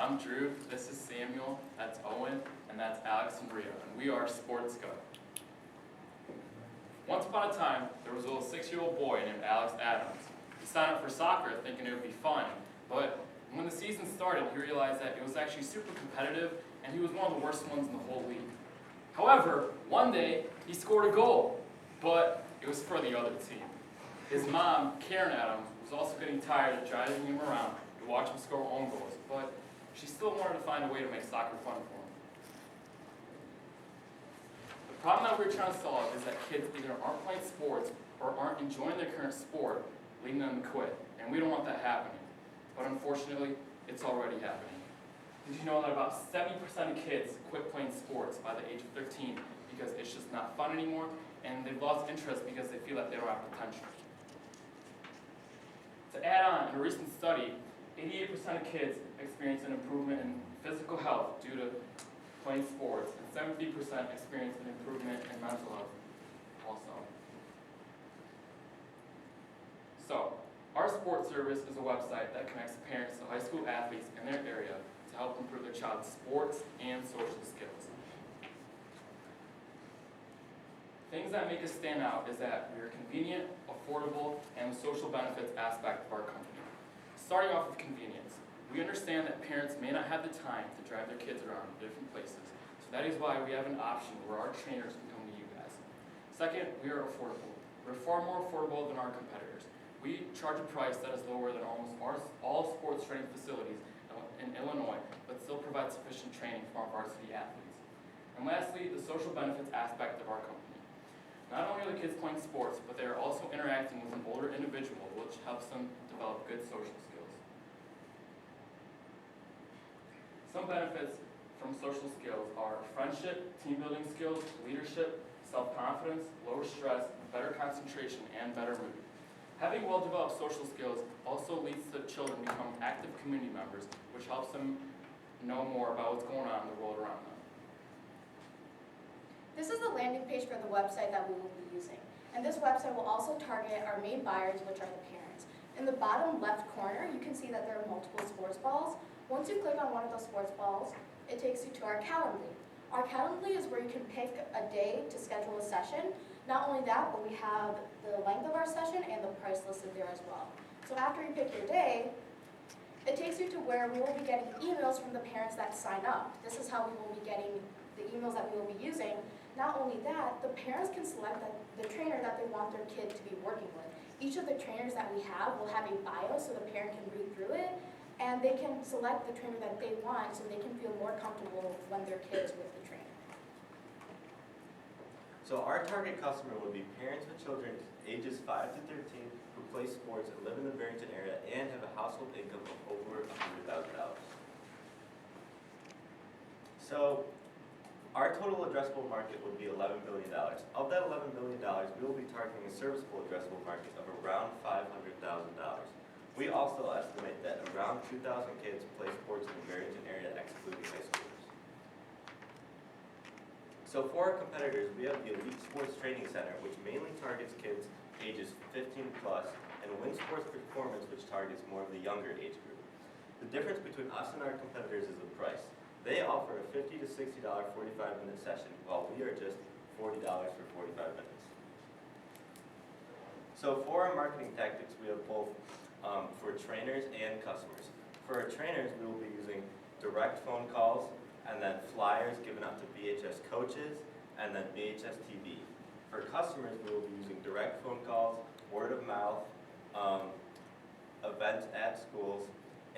I'm Drew, this is Samuel, that's Owen, and that's Alex and Rio, and we are Sports Go. Once upon a time, there was a little 6-year-old boy named Alex Adams. He signed up for soccer thinking it would be fun, but when the season started, he realized that it was actually super competitive, and he was one of the worst ones in the whole league. However, one day, he scored a goal, but it was for the other team. His mom, Karen Adams, was also getting tired of driving him around to watch him score own goals, but she still wanted to find a way to make soccer fun for him. The problem that we're trying to solve is that kids either aren't playing sports or aren't enjoying their current sport, leading them to quit, and we don't want that happening. But unfortunately, it's already happening. Did you know that about 70% of kids quit playing sports by the age of 13 because it's just not fun anymore, and they've lost interest because they feel that they don't have potential? To add on, in a recent study, 88% of kids experience an improvement in physical health due to playing sports, and 70% experience an improvement in mental health also. So, our sports service is a website that connects parents to high school athletes in their area to help improve their child's sports and social skills. Things that make us stand out is that we are convenient, affordable, and the social benefits aspect of our company. Starting off with convenience, we understand that parents may not have the time to drive their kids around to different places, so that is why we have an option where our trainers can come to you guys. Second, we are affordable. We're far more affordable than our competitors. We charge a price that is lower than almost all sports training facilities in Illinois, but still provide sufficient training for our varsity athletes. And lastly, the social benefits aspect of our company. Not only are the kids playing sports, but they are also interacting with an older individual, which helps them develop good social skills. Some benefits from social skills are friendship, team building skills, leadership, self-confidence, lower stress, better concentration, and better mood. Having well-developed social skills also leads to children becoming active community members, which helps them know more about what's going on in the world around them. This is the landing page for the website that we will be using. And this website will also target our main buyers, which are the parents. In the bottom left corner, you can see that there are multiple sports balls. Once you click on one of those sports balls, it takes you to our Calendly. Our Calendly is where you can pick a day to schedule a session. Not only that, but we have the length of our session and the price listed there as well. So after you pick your day, it takes you to where we will be getting emails from the parents that sign up. This is how we will be getting the emails that we will be using. Not only that, the parents can select the trainer that they want their kid to be working with. Each of the trainers that we have will have a bio so the parent can read through it, and they can select the trainer that they want so they can feel more comfortable when their kid's with the trainer. So our target customer would be parents with children ages 5 to 13 who play sports and live in the Barrington area and have a household income of over $100,000. So our total addressable market would be $11 billion. Of that $11 billion, we will be targeting a serviceable addressable market of around $500,000. We also estimate that around 2,000 kids play sports in the Barrington area, excluding high schoolers. So for our competitors, we have the Elite Sports Training Center, which mainly targets kids ages 15 plus, and Win Sports Performance, which targets more of the younger age group. The difference between us and our competitors is the price. They offer a $50 to $60 45-minute session, while we are just $40 for 45 minutes. So for our marketing tactics, we have both for trainers and customers. For our trainers, we will be using direct phone calls, and then flyers given out to BHS coaches, and then BHS TV. For customers, we will be using direct phone calls, word of mouth, events at schools,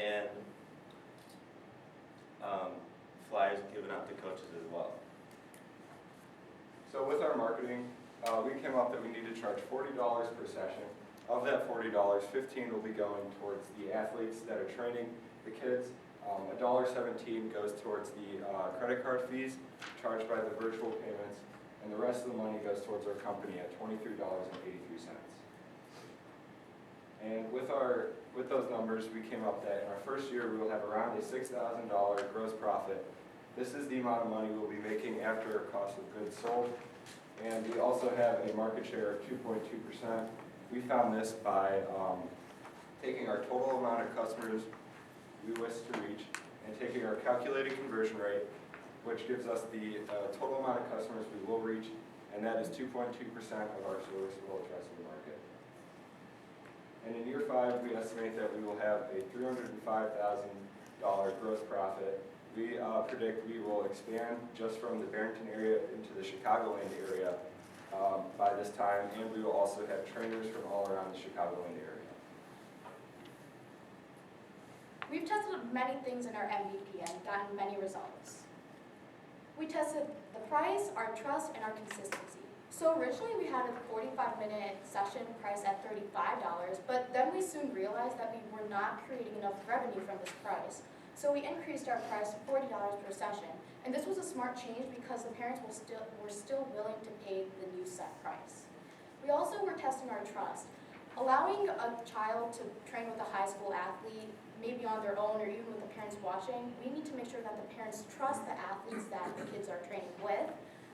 and flyers given out to coaches as well. So with our marketing, we came up that we need to charge $40 per session. Of that $40, $15 will be going towards the athletes that are training the kids. $1.17 goes towards the credit card fees charged by the virtual payments, and the rest of the money goes towards our company at $23.83. And with those numbers, we came up that in our first year we will have around a $6,000 gross profit. This is the amount of money we'll be making after our cost of goods sold. And we also have a market share of 2.2%. We found this by taking our total amount of customers we wish to reach and taking calculated conversion rate, which gives us the total amount of customers we will reach, and that is 2.2% of our serviceable addressable market. And in year 5, we estimate that we will have a $305,000 gross profit. We predict we will expand just from the Barrington area into the Chicagoland area by this time, and we will also have trainers from all around the Chicagoland area. We've tested many things in our MVP and gotten many results. We tested the price, our trust, and our consistency. So originally we had a 45-minute session priced at $35, but then we soon realized that we were not creating enough revenue from this price. So we increased our price to $40 per session. And this was a smart change because the parents were still willing to pay the new set price. We also were testing our trust. Allowing a child to train with a high school athlete, maybe on their own or even with the parents watching, we need to make sure that the parents trust the athletes that the kids are training with.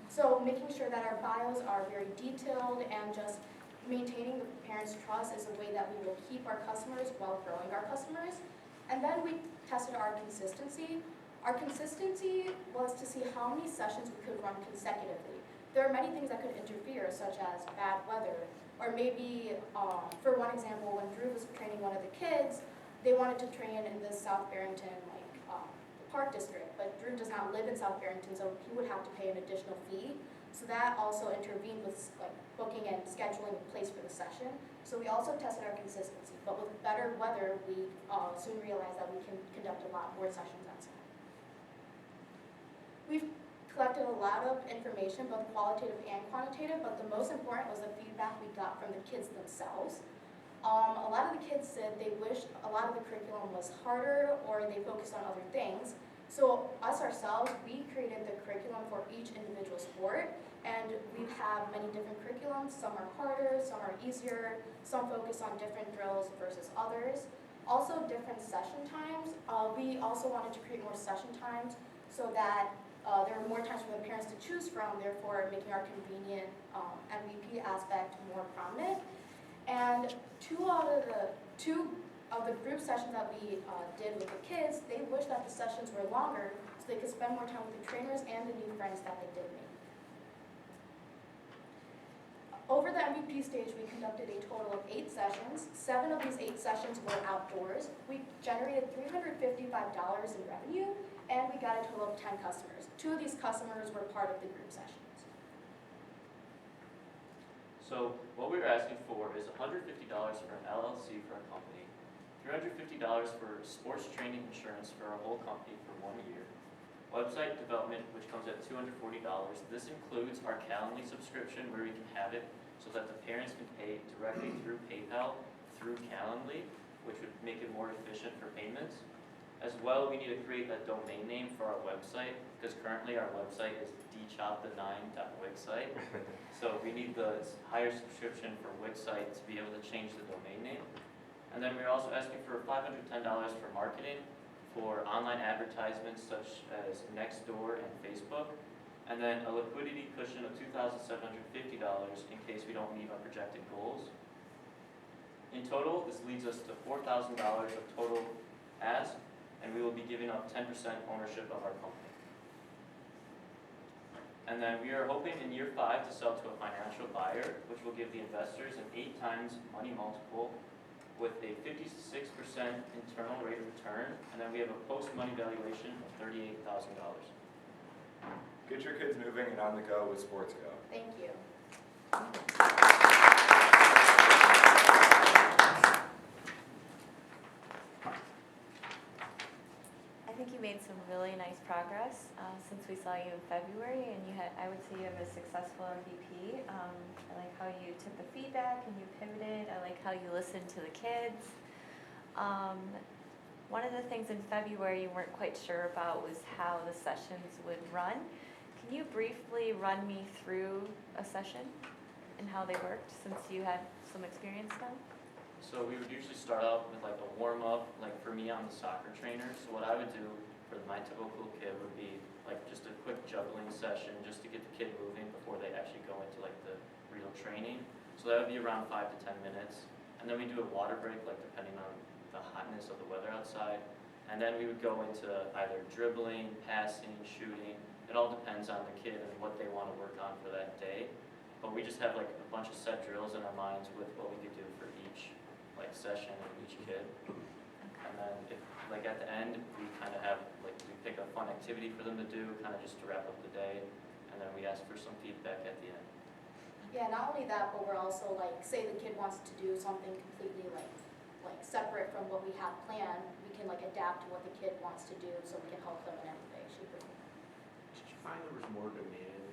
So making sure that our bios are very detailed and just maintaining the parents' trust is a way that we will keep our customers while growing our customers. And then we tested our consistency. Our consistency was to see how many sessions we could run consecutively. There are many things that could interfere, such as bad weather, or maybe, for one example, when Drew was training one of the kids, they wanted to train in the South Barrington Park District, but Drew does not live in South Barrington, so he would have to pay an additional fee. So that also intervened with booking and scheduling a place for the session. So we also tested our consistency, but with better weather, we soon realized that we can conduct a lot more sessions outside. We've collected a lot of information, both qualitative and quantitative, but the most important was the feedback we got from the kids themselves. A lot of the kids said they wished a lot of the curriculum was harder or they focused on other things. So us ourselves, we created the curriculum for each individual sport, and we have many different curriculums. Some are harder, some are easier, some focus on different drills versus others. Also different session times. We also wanted to create more session times so that there are more times for the parents to choose from, therefore making our convenient MVP aspect more prominent. And two of the group sessions that we did with the kids, they wished that the sessions were longer so they could spend more time with the trainers and the new friends that they did make. Over the MVP stage, we conducted a total of 8 sessions. 7 of these 8 sessions were outdoors. We generated $355 in revenue, and we got a total of 10 customers. 2 of these customers were part of the group sessions. So what we were asking for is $150 for an LLC for a company, $350 for sports training insurance for our whole company for 1 year, website development, which comes at $240. This includes our Calendly subscription, where we can have it so that the parents can pay directly through PayPal through Calendly, which would make it more efficient for payments. As well, we need to create a domain name for our website, because currently our website is dchop9.wixsite. So we need the higher subscription for Wixsite to be able to change the domain name. And then we're also asking for $510 for marketing, for online advertisements such as Nextdoor and Facebook, and then a liquidity cushion of $2,750 in case we don't meet our projected goals. In total, this leads us to $4,000 of total ads, and we will be giving up 10% ownership of our company. And then we are hoping in year 5 to sell to a financial buyer, which will give the investors an 8 times money multiple with a 56% internal rate of return, and then we have a post-money valuation of $38,000. Get your kids moving and on the go with Sports Go. Thank you. I think you made some really nice progress since we saw you in February, and I would say you have a successful MVP. I like how you took the feedback and you pivoted. I like how you listened to the kids. One of the things in February you weren't quite sure about was how the sessions would run. Can you briefly run me through a session and how they worked, since you had some experience now? So we would usually start out with like a warm-up, like for me, I'm the soccer trainer, so what I would do for my typical kid would be like just a quick juggling session just to get the kid moving before they actually go into like the real training. So that would be around 5 to 10 minutes. And then we do a water break, like depending on the hotness of the weather outside. And then we would go into either dribbling, passing, shooting. It all depends on the kid and what they want to work on for that day. But we just have like a bunch of set drills in our minds with what we could do for each like session and each kid. And then if like at the end, we kind of have like we pick a fun activity for them to do, kind of just to wrap up the day. And then we ask for some feedback at the end. Yeah, not only that, but we're also like, say the kid wants to do something completely like separate from what we have planned, we can like adapt to what the kid wants to do so we can help them in every way, shape, or form. Did you find there was more demand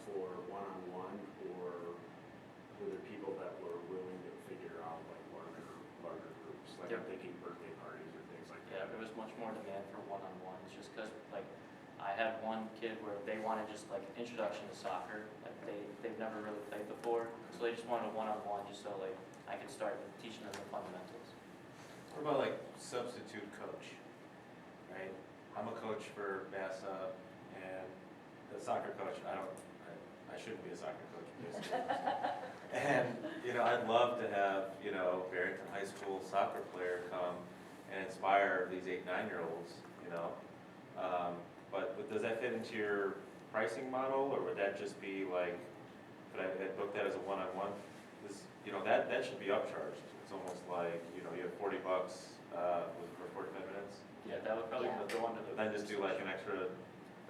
for one-on-one, or were there people that were willing to figure out like larger groups? Like I'm thinking birthday parties or things like Yeah, that. there was much more demand for one-on-ones, just because, like, I had one kid where they wanted just, like, introduction to soccer, like, they've never really played before, so they just wanted a one-on-one, just so, like, I could start teaching them the fundamentals. What about like substitute coach, right? I'm a coach for Bassa, and the soccer coach, I shouldn't be a soccer coach, basically. And, I'd love to have, Barrington High School soccer player come and inspire these 8, 9-year-olds, but does that fit into your pricing model, or would that just be like, could I book that as a one-on-one? That should be upcharged. It's almost like, you have $40 for 45 minutes. Yeah, that would probably Yeah. go under the. Then just do like an extra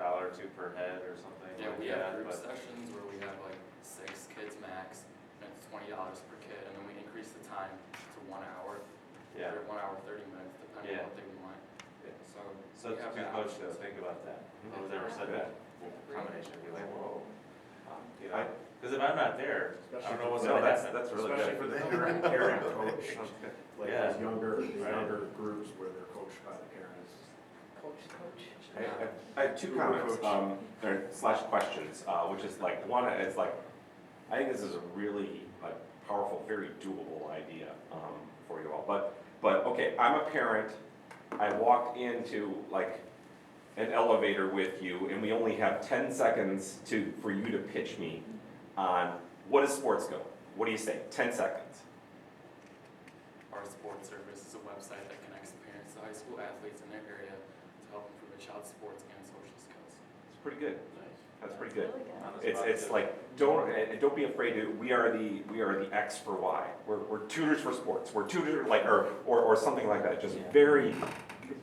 $1 or $2 per head or something. Yeah, like we have that, group but- sessions where we have like 6 kids max, and it's $20 per kid, and then we increase the time to 1 hour, Yeah. or 1 hour 30 minutes, depending Yeah. on what they want. Yeah. So we have Substitute that coach, option. though, think about that. No one's ever said that combination, be like, whoa. Because if I'm not there, I don't know what's No, gonna happen. that's really Especially good. for the parent coach, like Yeah. those younger Right. groups where they're coached by the parents. I have two comments, or slash questions, which is like, one is like, I think this is a really like powerful, very doable idea for you all. But okay, I'm a parent. I walked into like an elevator with you, and we only have 10 seconds for you to pitch me on what is Sports Go. What do you say? 10 seconds. Our sports service is a website that connects parents to high school athletes in their area to help improve a child's sports and social skills. It's pretty good. That's pretty good. Really good. On the spot, It's too. like, don't be afraid to, we are the X for Y. We're tutors for sports. We're tutor, like, or something like that, just very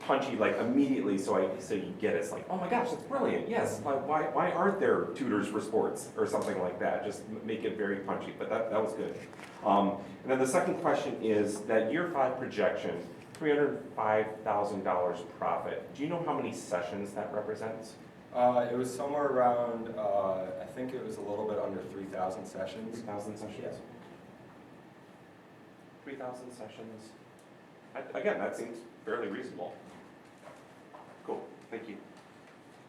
punchy, like immediately, so you get it. It's like, oh my gosh, that's brilliant, yes, why aren't there tutors for sports, or something like that, just make it very punchy, but that was good. And then the second question is, that year 5 projection, $305,000 profit, do you know how many sessions that represents? It was somewhere around, I think it was a little bit under 3,000 sessions. 3,000 sessions? 3,000 sessions. Again, that seems fairly reasonable. Cool, thank you.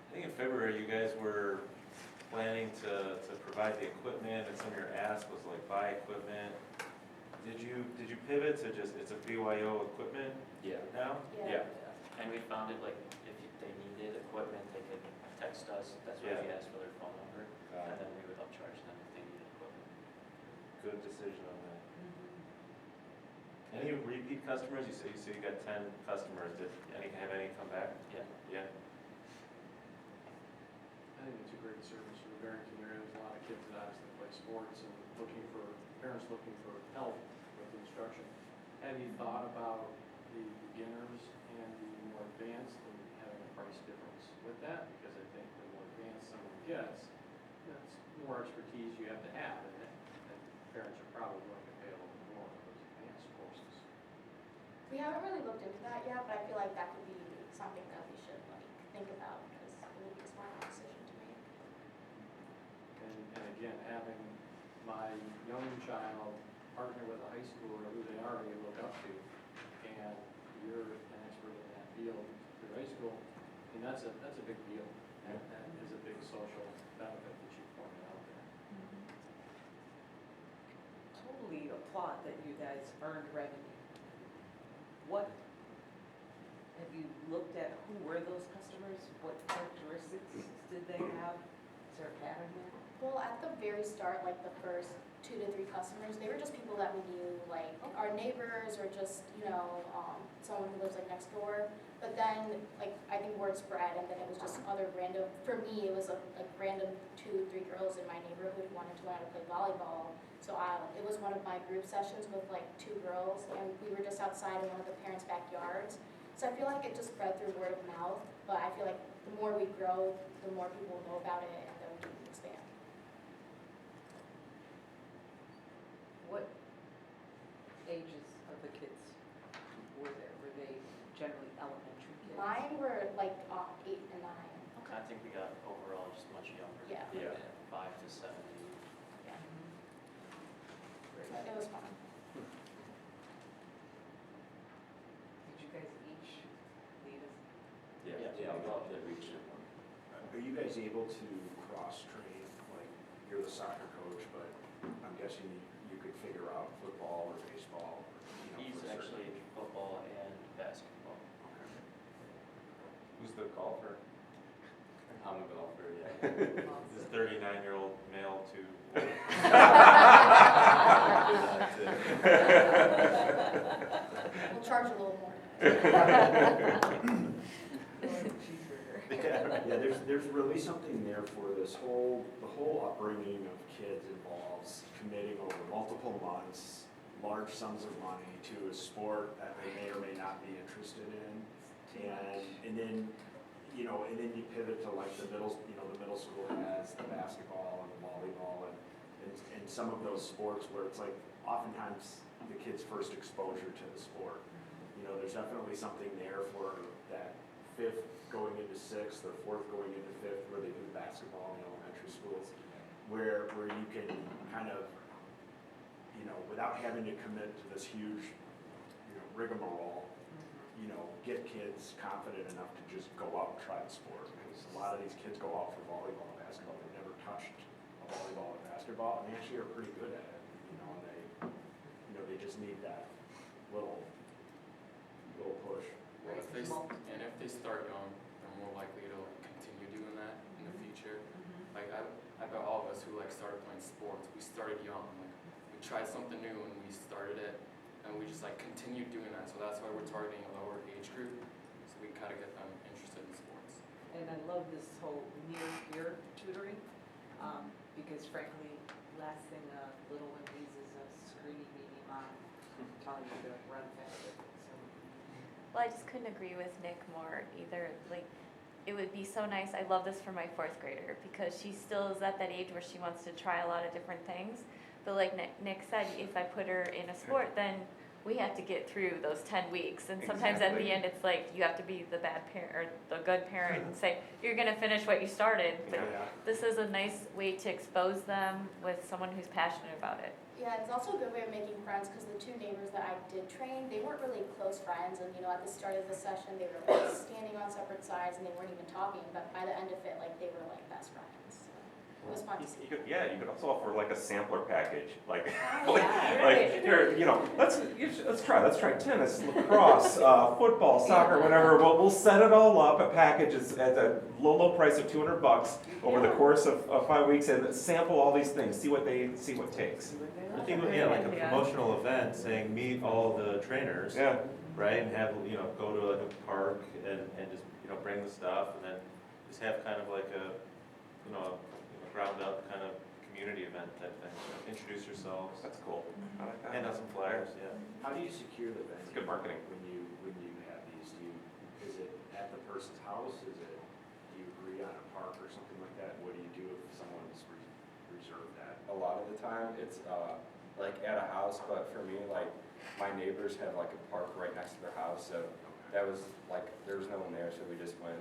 I think in February, you guys were planning to provide the equipment, and some of your ask was like buy equipment. Did you pivot to just, it's a BYO equipment Yeah. now? Yeah. And we found it, like, if they needed equipment, they could text us, that's why we asked for their phone number, and then we would upcharge them if they needed equipment. Good decision on that. Any repeat customers? You say you got 10 customers. Did have any come back? Yeah. Yeah. I think it's a great service for the Barrington area. There's a lot of kids that obviously play sports and parents looking for help with instruction. Have you thought about the beginners and the more advanced and having a price difference with that? Because I think the more advanced someone gets, that's more expertise you have to have, and parents are probably willing to pay a little bit more for those advanced courses. We haven't really looked into that yet, but I feel like that could be something that we should think about because it would be a smart decision to make. And again, having my young child partner with a high schooler who they already look up to, and you're an expert in that field through high school, I mean, that's a big deal. And that is a big social benefit that you pointed out there. Totally applaud that you guys earned revenue. What, have you looked at who were those customers? What characteristics did they have Is there a pattern there? Well, at the very start, like the first 2 to 3 customers, they were just people that we knew, like our neighbors or just, someone who lives like next door. But then, like, I think word spread, and then it was just other random, for me, it was like random 2, 3 girls in my neighborhood who wanted to learn how to play volleyball. So it was one of my group sessions with like 2 girls, and we were just outside in one of the parents' backyards. So I feel like it just spread through word of mouth, but I feel like the more we grow, the more people know about it, and then we can expand. What ages of the kids were there? Were they generally elementary kids? Mine were like 8 and 9. I think we got overall just much younger. Yeah. Yeah. 5 to 7. Yeah. Great. So it was fun. Did you guys each lead us? Yeah, I'd love to reach it. Are you guys able to cross-train, like, you're the soccer coach, but I'm guessing you could figure out football or baseball? Or, He's for a certain actually age? football and basketball. Okay. Who's the golfer? I'm a golfer, yeah. This 39-year-old male to. We'll charge a little more. Yeah, there's really something there for the whole upbringing of kids involves committing over multiple months, large sums of money to a sport that they may or may not be interested in. And then you pivot to like the middle school has the basketball and the volleyball and some of those sports where it's like oftentimes the kid's first exposure to the sport. There's definitely something there for that 5th going into 6th or 4th going into 5th where they do basketball in elementary schools, where you can kind of, without having to commit to this huge, rigmarole, get kids confident enough to just go out and try the sport. Because a lot of these kids go out for volleyball and basketball, they've never touched a volleyball or basketball, and they actually are pretty good at it, and they just need that little push. Well, if they start young, they're more likely to continue doing that in the future. Like I bet all of us who started playing sports, we started young. Like we tried something new and we started it, and we just continued doing that. So that's why we're targeting a lower age group, so we kind of get them interested in sports. And I love this whole near-peer tutoring, because frankly, last thing a little one needs is a screeny, meaty mom telling you to run faster. Well, I just couldn't agree with Nick more either. Like, it would be so nice. I love this for my 4th grader because she still is at that age where she wants to try a lot of different things. But like Nick said, if I put her in a sport, then we have to get through those 10 weeks. And sometimes at the end, it's like you have to be the bad parent or the good parent and say, you're going to finish what you started. But this is a nice way to expose them with someone who's passionate about it. Yeah, it's also a good way of making friends because the 2 neighbors that I did train, they weren't really close friends. And at the start of the session, they were standing on separate sides and they weren't even talking. But by the end of it, they were best friends. So it was fun to see. You could also offer a sampler package, Yeah, here, let's try tennis, lacrosse, football, soccer, whatever. We'll set it all up at packages at a low price of $200 over the course of 5 weeks, and sample all these things, see what takes. I think, like a promotional event saying meet all the trainers. Yeah. Right, and have, go to a park and just, bring the stuff and then just have kind of like a ground up kind of community event type thing. Introduce yourselves, That's cool. I like that. hand out some flyers, yeah. How do you secure the venue? It's good marketing. When you have these, is it at the person's house? Do you agree on a park or something like that? What do you do if someone's reserved that? A lot of the time, it's at a house, but for me, my neighbors have a park right next to their house, so that was there was no one there, so we just went,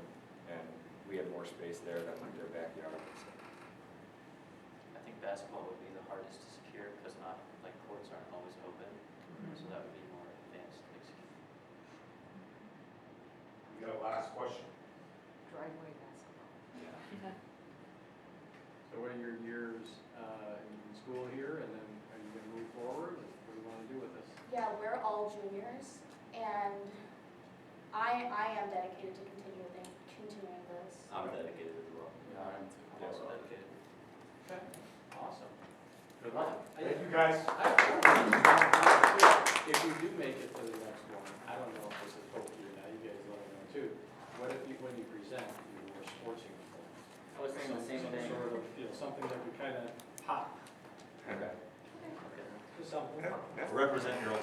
and we had more space there than their backyard. So. I think basketball would be the hardest to secure because courts aren't always open, so that would be more advanced to execute. We got a last question. Driveway basketball. So what are your years in school here, and then are you going to move forward? What do you want to do with this? Yeah, we're all juniors, and I am dedicated to continuing this. I'm dedicated as well. Yeah, I'm Also dedicated. Okay, awesome. Good luck. Thank you, guys. If you do make it to the next one, I don't know if this is told to you now, you guys let me know too. What if you, when you present, you wear sports uniform? I was thinking the same thing. Some sort of, something that would kind of pop. Okay. Just something. Represent your own